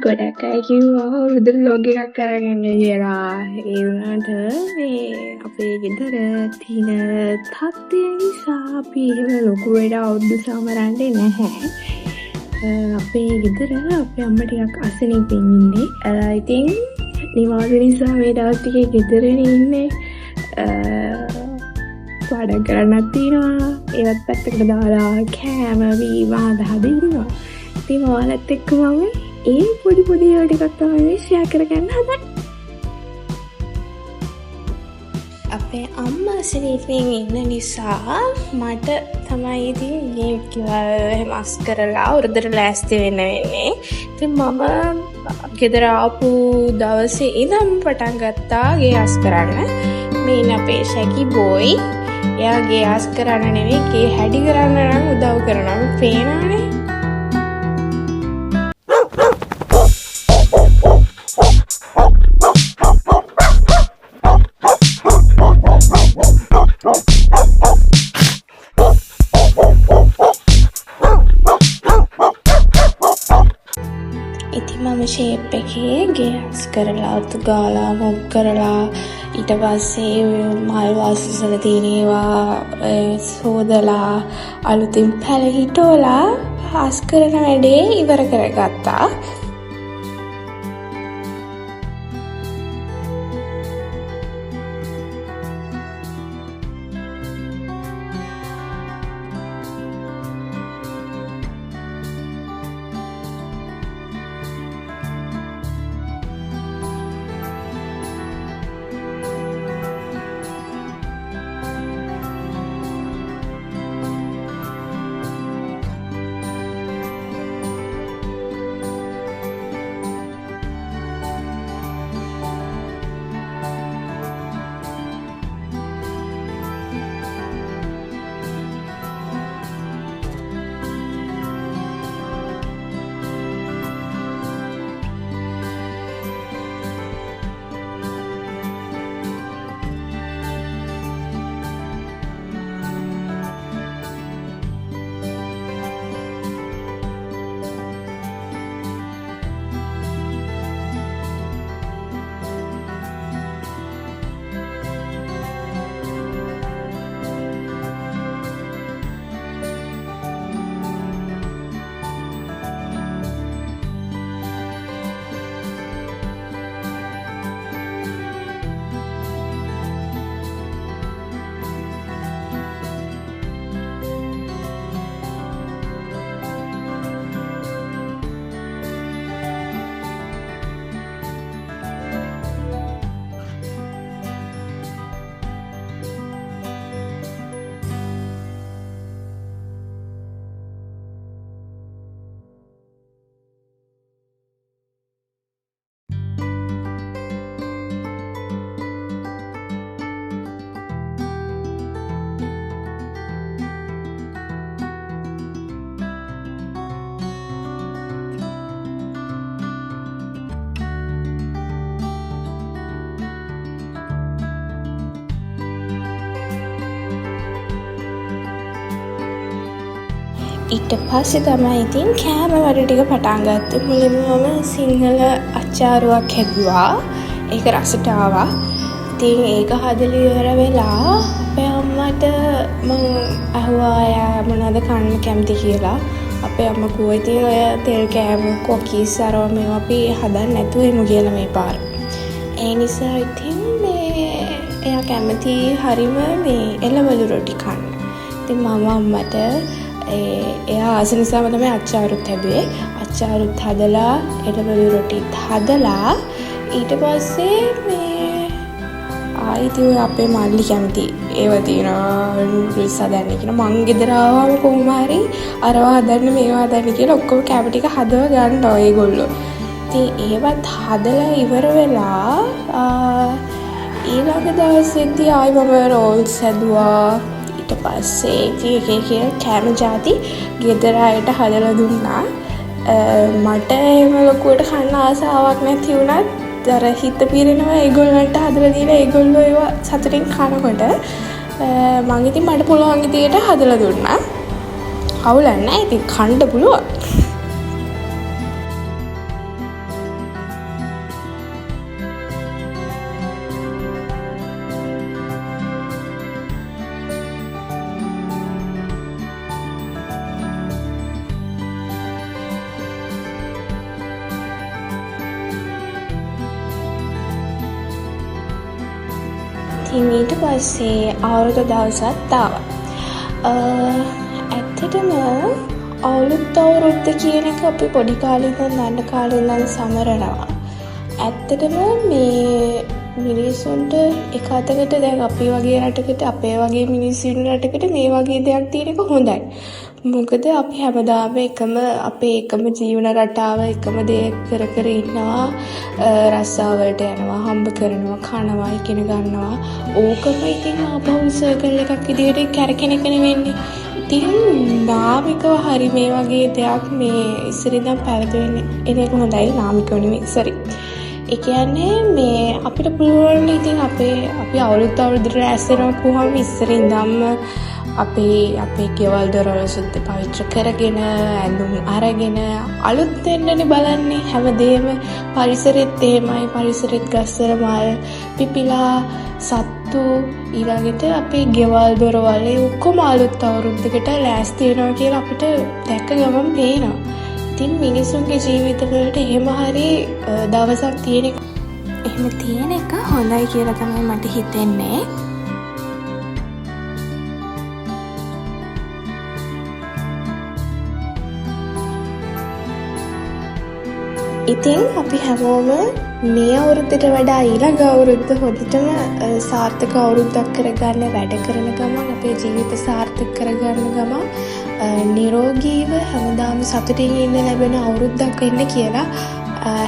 ගොඩක් අය කිව්වා රුධිර ලොග් එකක් කරගන්න කියලා. ඒ වුණාට මේ අපේ ගෙදර තියෙන තත්ත්වය නිසා අපි එහෙම ලොකුවට අවුරුදු සමරන්නේ නැහැ. අපේ ගෙදර අපේ අම්මා ටිකක් අසනීපෙන් ඉන්නේ. ඉතින් නිවාඩු නිසා මේ දවස් ටිකේ ගෙදරනේ ඉන්නේ. පාඩම් කරන්නත් තියෙනවා. ඒවත් පැත්තකට දාලා කෑම බීම හදලා ඉන්නවා. ඉතින් ඔයාලත් එක්ක මම ඒ පොඩි ඒවා ටිකක් තමයි ෂෙයා කරගන්න හදන්නේ. අපේ අම්මා අසනීපෙන් ඉන්න නිසා මට තමයි ඉතින් එහෙම අස් කරලා උරදර ලෑස්ති වෙන්නේ. ඉතින් මම ගෙදර ආපු දවසේ ඉඳන් පටන් ගත්තා ගේ අස් කරන්න. මේ ඉන්න අපේ ශැකි බෝයි. එයා ගේ අස් කරන්න නෙවෙයි ගේ හැඩි කරන්න නම් උදව් කරනවා. පේනවනේ. ඉතින් මම ෂේප් එකේ ගෑස් කරලා අතු ගාලා මොක් කරලා ඊට පස්සේ මල් වාසසල තියෙන ඒවා සෝදලා අලුතින් පැල හිටවලා හස් කරන වැඩේ ඉවර කරගත්තා. ඊට පස්සේ තමයි ඉතින් කෑම වැඩ ටික පටන් ගත්තේ. මුලින්ම මම සිංහල අච්චාරුවක් හැදුවා. ඒක රසට ආවා. ඉතින් ඒක හදලා ඉවර වෙලා අපේ අම්මට මම අහුවා එයා මොනවද කන්න කැමති කියලා. අපේ අම්මා කිව්වා ඉතින් ඔය තෙල් කෑම කොකීස් අරව මේවා අපි හදන්න නැතුව ඉමු කියලා මේ පාර. ඒ නිසා ඉතින් මේ එයා කැමති හරිම මේ එළවලු රොටි කන්න. ඉතින් මම අම්මට එයා ආස නිසාම තමයි අච්චාරුත් හැදුවේ. අච්චාරුත් හදලා එළවලු රොටිත් හදලා ඊට පස්සේ මේ ආයිත් ඔය අපේ මල්ලි කැමති ඒවා තියෙනවා නූඩල්ස් හදන්න කියන මං ගෙදර ආවම කොහොම හරි අරවා හදන්න මේවා හදන්න කියලා ඔක්කොම කැම ටික හදව ගන්නවා ඒගොල්ලෝ. ඉතින් ඒවත් හදලා ඉවර වෙලා ඊළඟ දවසේදී ආයි මම රෝල්ස් හැදුවා. ඊට පස්සේ එක කෑම ಜಾති ගෙදර අයට හදලා දුන්නා. මට එහෙම ලොකුවට කන්න ආසාවක් නැති වුණත් අර හිත පිරෙනවා ඒගොල්ලන්ට හදලා දීලා ඒගොල්ලෝ ඒවා සතුටින් කනකොට මං ඉතින් මට පුළුවන් විදියට හදලා දුන්නා. අවුලක් නැහැ. ඉතින් කන්න පුළුවන්. ඉතින් ඊට පස්සේ අවුරුදු දවසක් ආවා. ඇත්තටම අලුත් අවුරුද්ද කියන එක අපි පොඩි කාලේ ඉඳන් දන්න කාලේ ඉඳන් සමරනවා. ඇත්තටම මේ මිනිස්සුන්ට එක අතකට දැන් අපි වගේ රටකට අපේ වගේ මිනිස්සු ඉන්න රටකට මේ වගේ දෙයක් තියෙන එක හොඳයි. මොකද අපි හැමදාම අපේ එකම ජීවන රටාව එකම දේ කර කර ඉන්නවා. රස්සාවලට යනවා, හම්බ කරනවා, කනවා, ඉගෙන ගන්නවා. ඕකම ඉතින් ආපහු සර්කල් එකක් විදිහට කැරකෙන එකනේ වෙන්නේ. ඉතින් නාමිකව හරි මේ වගේ දෙයක් මේ ඉස්සර ඉඳන් පැවැත්වෙන්න එන එක හොඳයි. නාමිකව නෙමෙයි ඉස්සරි. ඒ කියන්නේ මේ අපිට පුළුවන් ඉතින් අපි අවුරුද්දට රැස් වෙනවා කොහොම ඉස්සර ඉඳන්ම අපේ ගෙවල් දොරවල් සුද්ධ පවිත්‍ර කරගෙන ඇඳුම් අරගෙන අලුත් වෙන්නනේ බලන්නේ හැමදේම. පරිසරෙත් එහෙමයි. පරිසරෙත් ගස්වල මල් පිපිලා සත්තු ඊළඟට අපේ ගෙවල් දොරවල් ඔක්කොම අලුත් අවුරුද්දකට ලෑස්ති වෙනවා කියලා අපිට දැක්ක ගමන් පේනවා. ඉතින් මිනිසුන්ගේ ජීවිතවලට එහෙම හරි දවසක් තියෙන එක හොඳයි කියලා තමයි මට හිතෙන්නේ. ඉතින් අපි හැමෝම මේ අවුරුද්දට වඩා ඊළඟ අවුරුද්ද හොඳටම සාර්ථක අවුරුද්දක් කරගන්න වැඩ කරන ගමන් අපේ ජීවිත සාර්ථක කරගන්න ගමන් නිරෝගීව හැමදාම සතුටින් ඉන්න ලැබෙන අවුරුද්දක් වෙන්න කියලා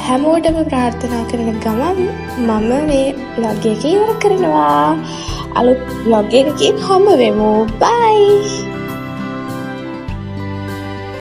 හැමෝටම ප්‍රාර්ථනා කරන ගමන් මම මේ vlog එක ඉවර කරනවා. අලුත් vlog එකකින් හම්බ වෙමු. bye.